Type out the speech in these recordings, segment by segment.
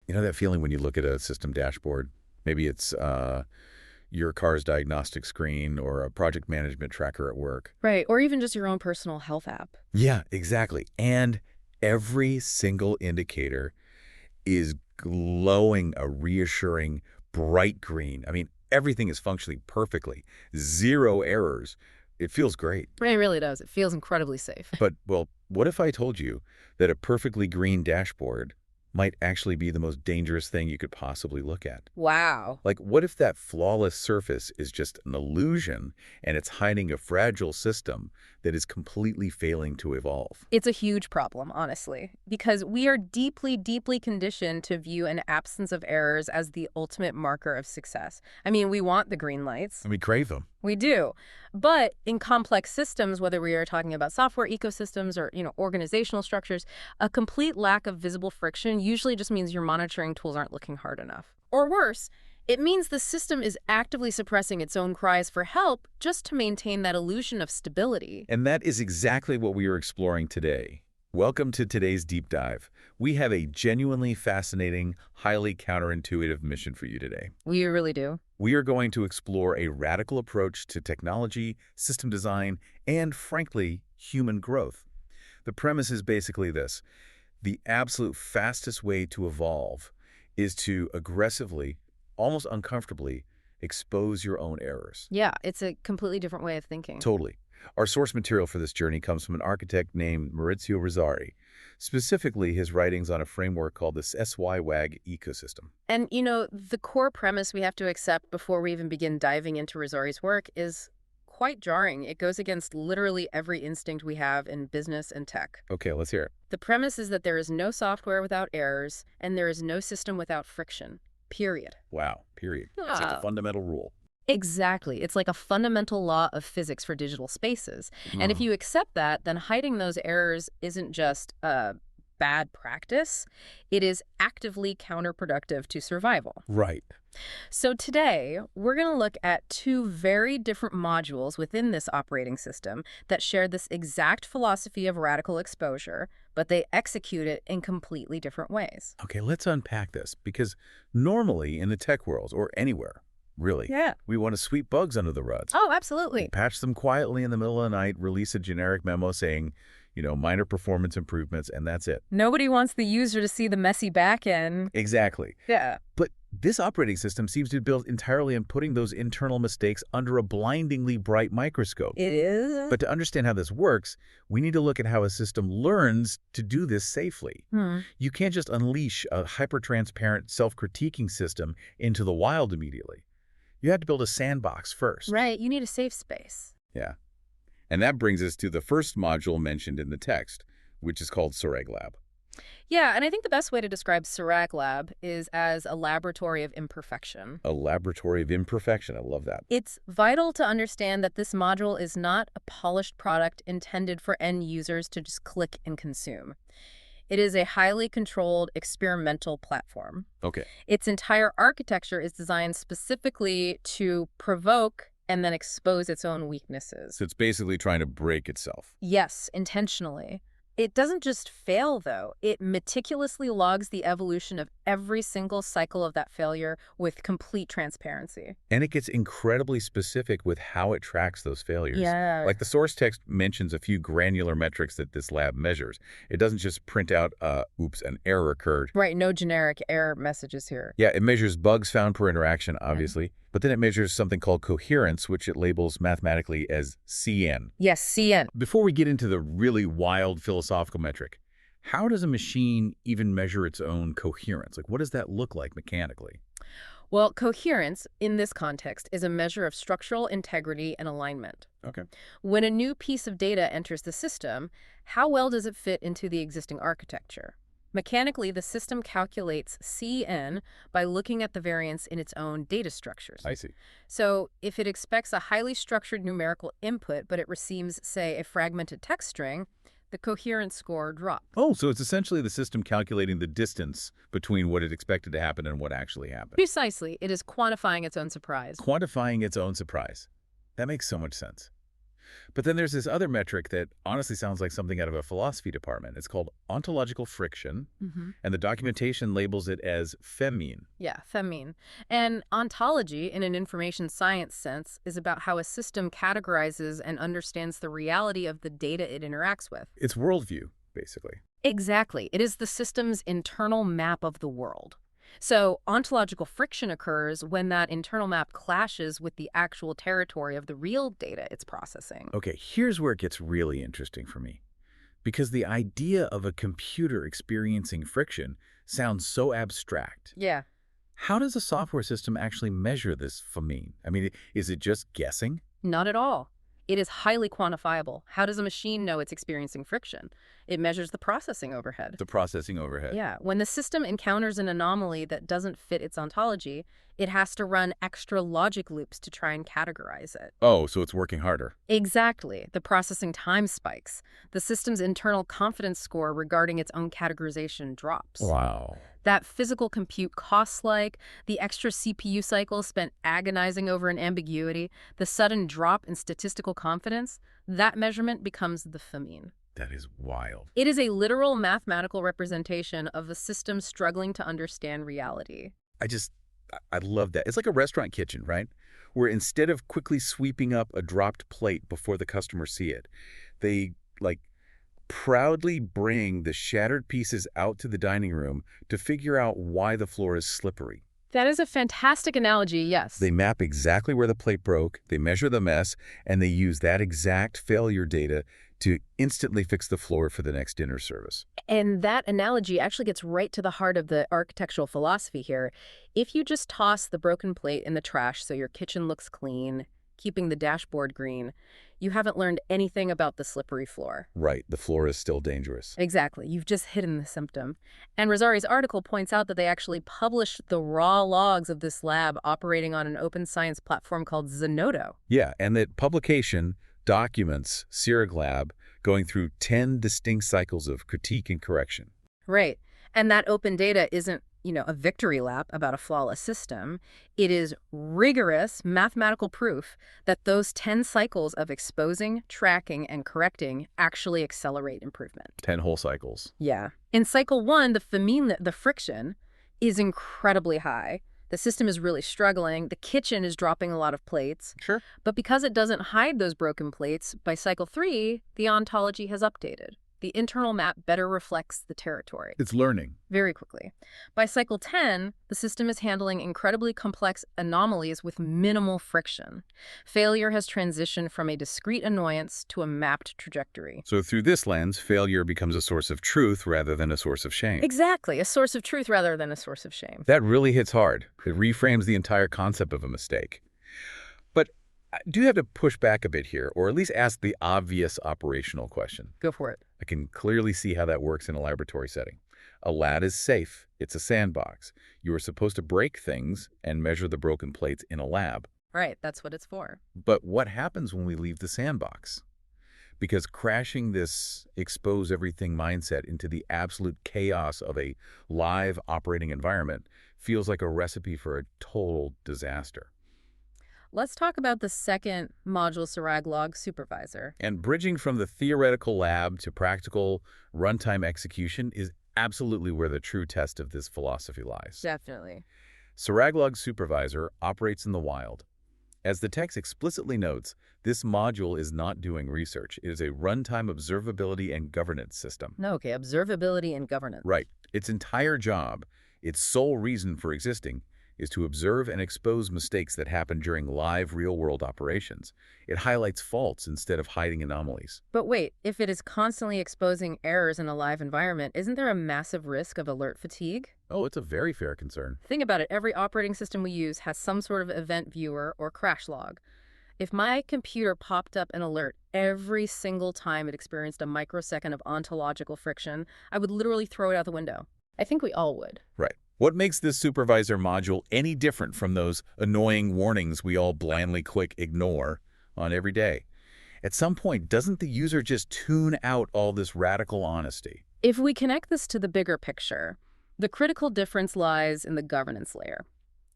You know that feeling when you look at a system dashboard? Maybe it's your car's diagnostic screen or a project management tracker at work. Right, or even just your own personal health app. Yeah, exactly. And every single indicator is glowing a reassuring bright green. I mean, everything is functioning perfectly. Zero errors. It feels great. It really does. It feels incredibly safe. But, well, what if I told you that a perfectly green dashboard might actually be the most dangerous thing you could possibly look at? Wow. Like, what if that flawless surface is just an illusion and it's hiding a fragile system that is completely failing to evolve? It's a huge problem, honestly, because we are deeply, deeply conditioned to view an absence of errors as the ultimate marker of success. I mean, we want the green lights. And we crave them. We do. But in complex systems, whether we are talking about software ecosystems or, organizational structures, a complete lack of visible friction usually just means your monitoring tools aren't looking hard enough. Or worse, it means the system is actively suppressing its own cries for help just to maintain that illusion of stability. And that is exactly what we are exploring today. Welcome to today's deep dive. We have a genuinely fascinating, highly counterintuitive mission for you today. We really do. We are going to explore a radical approach to technology, system design, and, frankly, human growth. The premise is basically this. The absolute fastest way to evolve is to aggressively, almost uncomfortably, expose your own errors. Yeah, it's a completely different way of thinking. Totally. Our source material for this journey comes from an architect named Maurizio Rosari, specifically his writings on a framework called the syrag ecosystem. And, the core premise we have to accept before we even begin diving into Rosari's work is quite jarring. It goes against literally every instinct we have in business and tech. Okay, let's hear it. The premise is that there is no software without errors, and there is no system without friction. Period. Wow, period. It's just a fundamental rule. Exactly. It's like a fundamental law of physics for digital spaces. And if you accept that, then hiding those errors isn't just a bad practice. It is actively counterproductive to survival. Right. So today, we're going to look at two very different modules within this operating system that share this exact philosophy of radical exposure, but they execute it in completely different ways. Okay, let's unpack this, because normally in the tech world, or anywhere, really, Yeah. we want to sweep bugs under the rugs. Oh, absolutely. Patch them quietly in the middle of the night, release a generic memo saying, minor performance improvements, and that's it. Nobody wants the user to see the messy back end. Exactly. Yeah. But this operating system seems to be built entirely on putting those internal mistakes under a blindingly bright microscope. It is. But to understand how this works, we need to look at how a system learns to do this safely. You can't just unleash a hyper-transparent, self-critiquing system into the wild immediately. You have to build a sandbox first. Right. You need a safe space. Yeah. And that brings us to the first module mentioned in the text, which is called syrag-lab. Yeah, and I think the best way to describe syrag-lab is as a laboratory of imperfection. A laboratory of imperfection. I love that. It's vital to understand that this module is not a polished product intended for end users to just click and consume. It is a highly controlled experimental platform. Okay. Its entire architecture is designed specifically to provoke and then expose its own weaknesses. So it's basically trying to break itself. Yes, intentionally. It doesn't just fail, though. It meticulously logs the evolution of every single cycle of that failure with complete transparency. And it gets incredibly specific with how it tracks those failures. Yeah. Like the source text mentions a few granular metrics that this lab measures. It doesn't just print out, oops, an error occurred. Right, no generic error messages here. Yeah, it measures bugs found per interaction, obviously. But then it measures something called coherence, which it labels mathematically as CN. Yes, CN. Before we get into the really wild philosophical metric, how does a machine even measure its own coherence? Like, what does that look like mechanically? Well, coherence, in this context, is a measure of structural integrity and alignment. Okay. When a new piece of data enters the system, how well does it fit into the existing architecture? Mechanically, the system calculates CN by looking at the variance in its own data structures. I see. So if it expects a highly structured numerical input, but it receives, say, a fragmented text string, the coherence score drops. Oh, so it's essentially the system calculating the distance between what it expected to happen and what actually happened. Precisely. It is quantifying its own surprise. Quantifying its own surprise. That makes so much sense. But then there's this other metric that honestly sounds like something out of a philosophy department. It's called ontological friction, and the documentation labels it as FEMMEAN. Yeah, FEMMEAN. And ontology, in an information science sense, is about how a system categorizes and understands the reality of the data it interacts with. It's worldview, basically. Exactly. It is the system's internal map of the world. So ontological friction occurs when that internal map clashes with the actual territory of the real data it's processing. Okay, here's where it gets really interesting for me. Because the idea of a computer experiencing friction sounds so abstract. Yeah. How does a software system actually measure this FEMMEAN? I mean, is it just guessing? Not at all. It is highly quantifiable. How does a machine know it's experiencing friction? It measures the processing overhead. The processing overhead. Yeah, when the system encounters an anomaly that doesn't fit its ontology, it has to run extra logic loops to try and categorize it. Oh, so it's working harder. Exactly. The processing time spikes. The system's internal confidence score regarding its own categorization drops. Wow. That physical compute costs, like the extra CPU cycles spent agonizing over an ambiguity, the sudden drop in statistical confidence, that measurement becomes the FEMMEAN. That is wild. It is a literal mathematical representation of a system struggling to understand reality. I love that. It's like a restaurant kitchen, right? Where instead of quickly sweeping up a dropped plate before the customers see it, they, proudly bring the shattered pieces out to the dining room to figure out why the floor is slippery. That is a fantastic analogy, yes. They map exactly where the plate broke, they measure the mess, and they use that exact failure data to instantly fix the floor for the next dinner service. And that analogy actually gets right to the heart of the architectural philosophy here. If you just toss the broken plate in the trash so your kitchen looks clean, keeping the dashboard green, you haven't learned anything about the slippery floor. Right, the floor is still dangerous. Exactly. You've just hidden the symptom. And Rosari's article points out that they actually published the raw logs of this lab operating on an open science platform called Zenodo. Yeah, and that publication documents syrag-lab going through 10 distinct cycles of critique and correction. Right. And that open data isn't, a victory lap about a flawless system. It is rigorous mathematical proof that those 10 cycles of exposing, tracking, and correcting actually accelerate improvement. 10 whole cycles. Yeah. In cycle 1, the FEMMEAN, the friction, is incredibly high. The system is really struggling. The kitchen is dropping a lot of plates. Sure. But because it doesn't hide those broken plates, by cycle 3, the ontology has updated. The internal map better reflects the territory. It's learning. Very quickly. By cycle 10, the system is handling incredibly complex anomalies with minimal friction. Failure has transitioned from a discrete annoyance to a mapped trajectory. So through this lens, failure becomes a source of truth rather than a source of shame. Exactly. A source of truth rather than a source of shame. That really hits hard. It reframes the entire concept of a mistake. But I do have to push back a bit here, or at least ask the obvious operational question. Go for it. I can clearly see how that works in a laboratory setting. A lab is safe. It's a sandbox. You are supposed to break things and measure the broken plates in a lab. Right, that's what it's for. But what happens when we leave the sandbox? Because crashing this expose everything mindset into the absolute chaos of a live operating environment feels like a recipe for a total disaster. Let's talk about the second module, syrag-log-supervisor. And bridging from the theoretical lab to practical runtime execution is absolutely where the true test of this philosophy lies. Definitely. Syrag-log-supervisor operates in the wild. As the text explicitly notes, this module is not doing research. It is a runtime observability and governance system. Okay, observability and governance. Right. Its entire job, its sole reason for existing, is to observe and expose mistakes that happen during live real-world operations. It highlights faults instead of hiding anomalies. But wait, if it is constantly exposing errors in a live environment, isn't there a massive risk of alert fatigue? Oh, it's a very fair concern. Think about it. Every operating system we use has some sort of event viewer or crash log. If my computer popped up an alert every single time it experienced a microsecond of ontological friction, I would literally throw it out the window. I think we all would. Right. What makes this supervisor module any different from those annoying warnings we all blindly click ignore on every day? At some point, doesn't the user just tune out all this radical honesty? If we connect this to the bigger picture, the critical difference lies in the governance layer.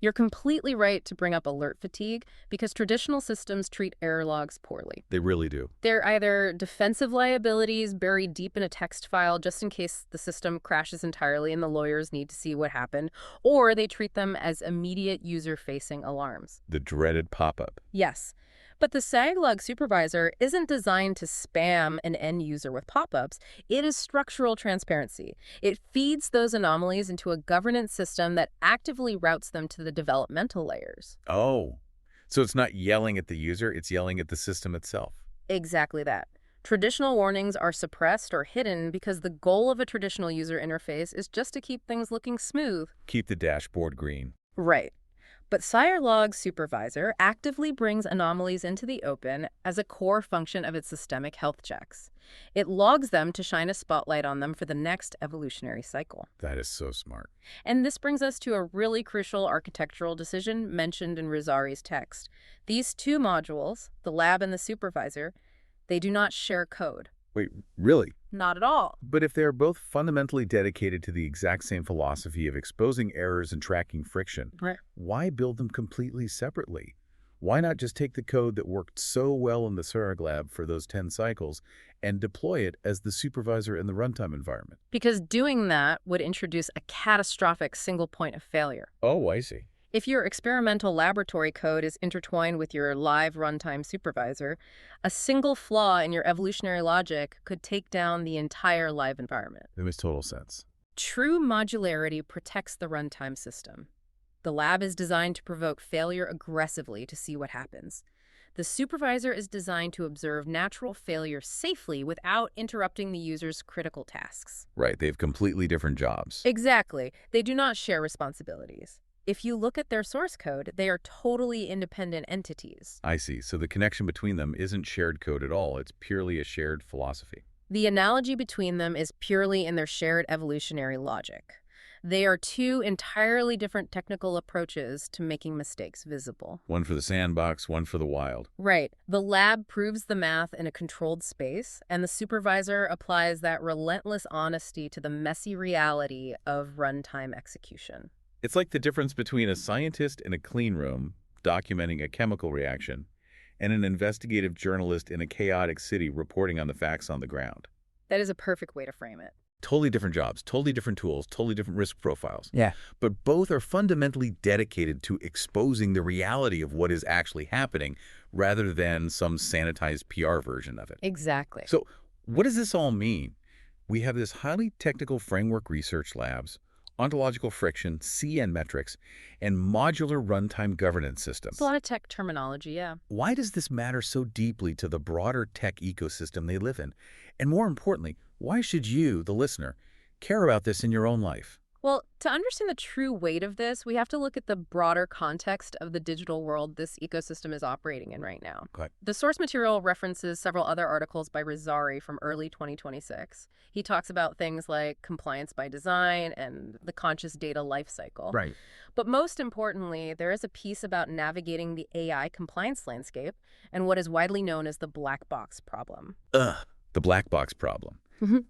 You're completely right to bring up alert fatigue because traditional systems treat error logs poorly. They really do. They're either defensive liabilities buried deep in a text file just in case the system crashes entirely and the lawyers need to see what happened, or they treat them as immediate user-facing alarms. The dreaded pop-up. Yes. But the syrag-log-supervisor isn't designed to spam an end user with pop-ups. It is structural transparency. It feeds those anomalies into a governance system that actively routes them to the developmental layers. Oh, so it's not yelling at the user, it's yelling at the system itself. Exactly that. Traditional warnings are suppressed or hidden because the goal of a traditional user interface is just to keep things looking smooth. Keep the dashboard green. Right. But syrag-log-supervisor actively brings anomalies into the open as a core function of its systemic health checks. It logs them to shine a spotlight on them for the next evolutionary cycle. That is so smart. And this brings us to a really crucial architectural decision mentioned in Rosari's text. These two modules, the lab and the supervisor, they do not share code. Wait, really? Not at all. But if they're both fundamentally dedicated to the exact same philosophy of exposing errors and tracking friction, Right. why build them completely separately? Why not just take the code that worked so well in the syrag-lab for those 10 cycles and deploy it as the supervisor in the runtime environment? Because doing that would introduce a catastrophic single point of failure. Oh, I see. If your experimental laboratory code is intertwined with your live runtime supervisor, a single flaw in your evolutionary logic could take down the entire live environment. That makes total sense. True modularity protects the runtime system. The lab is designed to provoke failure aggressively to see what happens. The supervisor is designed to observe natural failure safely without interrupting the user's critical tasks. Right, they have completely different jobs. Exactly. They do not share responsibilities. If you look at their source code, they are totally independent entities. I see. So the connection between them isn't shared code at all. It's purely a shared philosophy. The analogy between them is purely in their shared evolutionary logic. They are two entirely different technical approaches to making mistakes visible. One for the sandbox, one for the wild. Right. The lab proves the math in a controlled space, and the supervisor applies that relentless honesty to the messy reality of runtime execution. It's like the difference between a scientist in a clean room documenting a chemical reaction and an investigative journalist in a chaotic city reporting on the facts on the ground. That is a perfect way to frame it. Totally different jobs, totally different tools, totally different risk profiles. Yeah. But both are fundamentally dedicated to exposing the reality of what is actually happening rather than some sanitized PR version of it. Exactly. So what does this all mean? We have this highly technical framework research labs, ontological friction, CN metrics, and modular runtime governance systems. It's a lot of tech terminology, yeah. Why does this matter so deeply to the broader tech ecosystem they live in? And more importantly, why should you, the listener, care about this in your own life? Well, to understand the true weight of this, we have to look at the broader context of the digital world this ecosystem is operating in right now. Okay. The source material references several other articles by Rosari from early 2026. He talks about things like compliance by design and the conscious data lifecycle. Right. But most importantly, there is a piece about navigating the AI compliance landscape and what is widely known as the black box problem. The black box problem.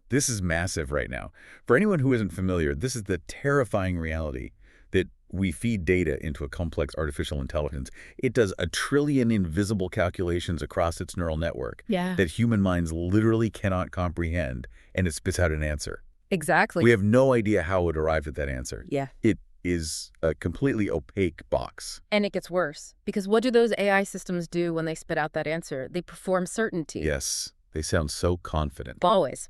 This is massive right now. For anyone who isn't familiar, this is the terrifying reality that we feed data into a complex artificial intelligence. It does 1 trillion invisible calculations across its neural network that human minds literally cannot comprehend, and it spits out an answer. Exactly. We have no idea how it arrived at that answer. Yeah. It is a completely opaque box. And it gets worse, because what do those AI systems do when they spit out that answer? They perform certainty. Yes, they sound so confident. Always.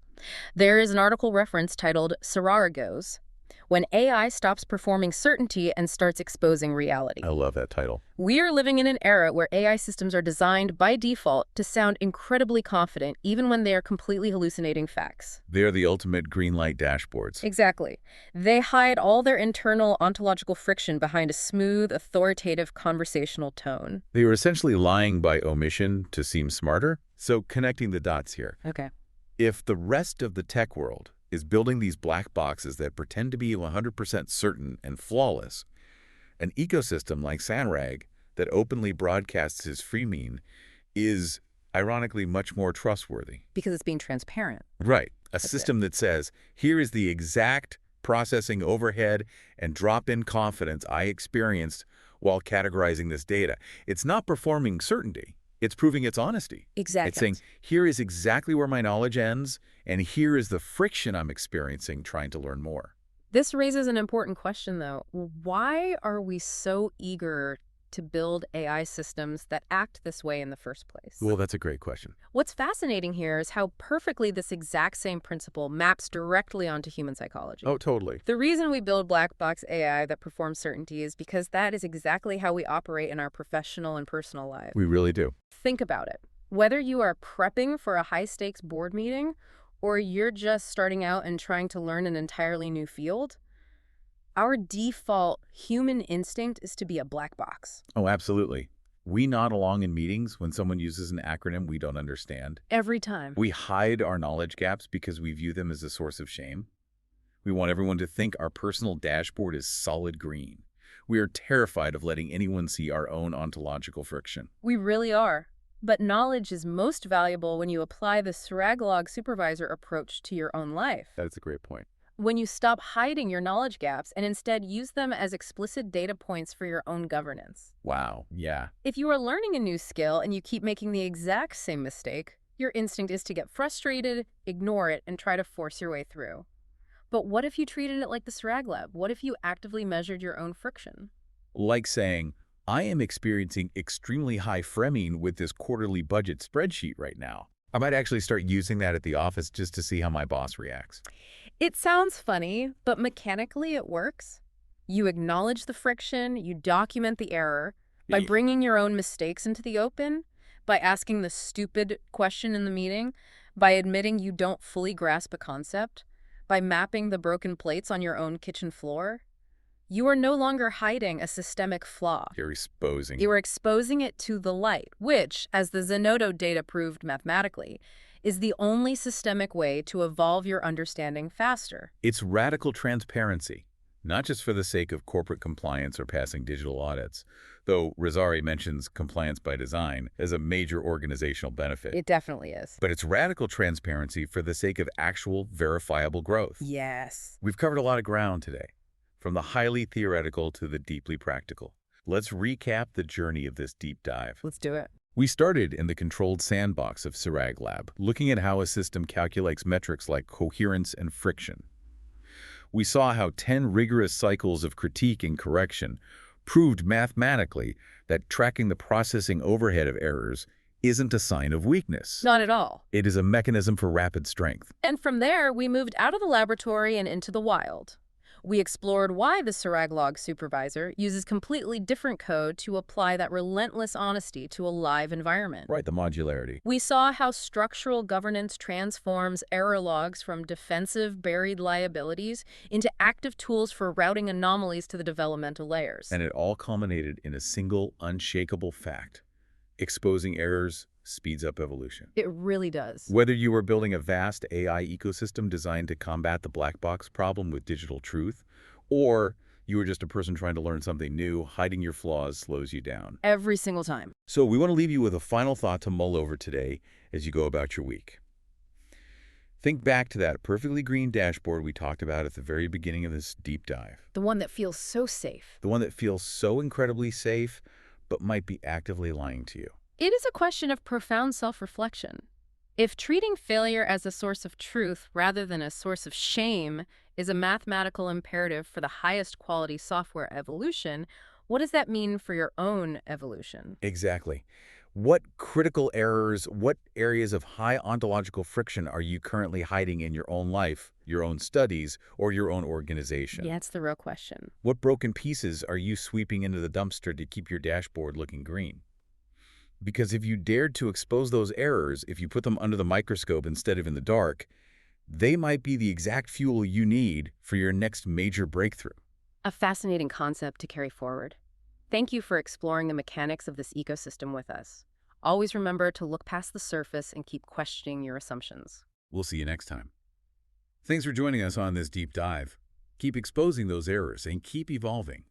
There is an article reference titled Syrag-log, When AI Stops Performing Certainty and Starts Exposing Reality. I love that title. We are living in an era where AI systems are designed by default to sound incredibly confident, even when they are completely hallucinating facts. They are the ultimate green light dashboards. Exactly. They hide all their internal ontological friction behind a smooth, authoritative conversational tone. They are essentially lying by omission to seem smarter. So connecting the dots here. Okay. If the rest of the tech world is building these black boxes that pretend to be 100% certain and flawless, an ecosystem like Syrag that openly broadcasts his free mean is, ironically, much more trustworthy. Because it's being transparent. Right. A system that says, here is the exact processing overhead, and drop-in confidence I experienced while categorizing this data. It's not performing certainty. It's proving its honesty. It's Exactly. saying, here is exactly where my knowledge ends, and here is the friction I'm experiencing trying to learn more. This raises an important question, though. Why are we so eager to build AI systems that act this way in the first place? Well, that's a great question. What's fascinating here is how perfectly this exact same principle maps directly onto human psychology. Oh, totally. The reason we build black box AI that performs certainty is because that is exactly how we operate in our professional and personal lives. We really do. Think about it. Whether you are prepping for a high-stakes board meeting or you're just starting out and trying to learn an entirely new field, our default human instinct is to be a black box. Oh, absolutely. We nod along in meetings when someone uses an acronym we don't understand. Every time. We hide our knowledge gaps because we view them as a source of shame. We want everyone to think our personal dashboard is solid green. We are terrified of letting anyone see our own ontological friction. We really are. But knowledge is most valuable when you apply the syrag-log-supervisor approach to your own life. That's a great point. When you stop hiding your knowledge gaps and instead use them as explicit data points for your own governance. Wow, yeah. If you are learning a new skill and you keep making the exact same mistake, your instinct is to get frustrated, ignore it, and try to force your way through. But what if you treated it like the syrag-lab? What if you actively measured your own friction? Like saying, I am experiencing extremely high fremming with this quarterly budget spreadsheet right now. I might actually start using that at the office just to see how my boss reacts. It sounds funny, but mechanically it works. You acknowledge the friction, you document the error by Yeah. bringing your own mistakes into the open, by asking the stupid question in the meeting, by admitting you don't fully grasp a concept, by mapping the broken plates on your own kitchen floor. You are no longer hiding a systemic flaw. You're exposing. You are exposing it to the light, which, as the Zenodo data proved mathematically, is the only systemic way to evolve your understanding faster. It's radical transparency, not just for the sake of corporate compliance or passing digital audits, though Rosari mentions compliance by design as a major organizational benefit. It definitely is. But it's radical transparency for the sake of actual verifiable growth. Yes. We've covered a lot of ground today, from the highly theoretical to the deeply practical. Let's recap the journey of this deep dive. Let's do it. We started in the controlled sandbox of syrag-lab, looking at how a system calculates metrics like coherence and friction. We saw how 10 rigorous cycles of critique and correction proved mathematically that tracking the processing overhead of errors isn't a sign of weakness. Not at all. It is a mechanism for rapid strength. And from there, we moved out of the laboratory and into the wild. We explored why the syrag-log-supervisor uses completely different code to apply that relentless honesty to a live environment. Right, the modularity. We saw how structural governance transforms error logs from defensive buried liabilities into active tools for routing anomalies to the developmental layers. And it all culminated in a single, unshakable fact. Exposing errors speeds up evolution. It really does. Whether you are building a vast AI ecosystem designed to combat the black box problem with digital truth, or you are just a person trying to learn something new, hiding your flaws slows you down. Every single time. So we want to leave you with a final thought to mull over today as you go about your week. Think back to that perfectly green dashboard we talked about at the very beginning of this deep dive. The one that feels so safe. The one that feels so incredibly safe, but might be actively lying to you. It is a question of profound self-reflection. If treating failure as a source of truth rather than a source of shame is a mathematical imperative for the highest quality software evolution, what does that mean for your own evolution? Exactly. What critical errors, what areas of high ontological friction are you currently hiding in your own life, your own studies, or your own organization? Yeah, that's the real question. What broken pieces are you sweeping into the dumpster to keep your dashboard looking green? Because if you dared to expose those errors, if you put them under the microscope instead of in the dark, they might be the exact fuel you need for your next major breakthrough. A fascinating concept to carry forward. Thank you for exploring the mechanics of this ecosystem with us. Always remember to look past the surface and keep questioning your assumptions. We'll see you next time. Thanks for joining us on this deep dive. Keep exposing those errors and keep evolving.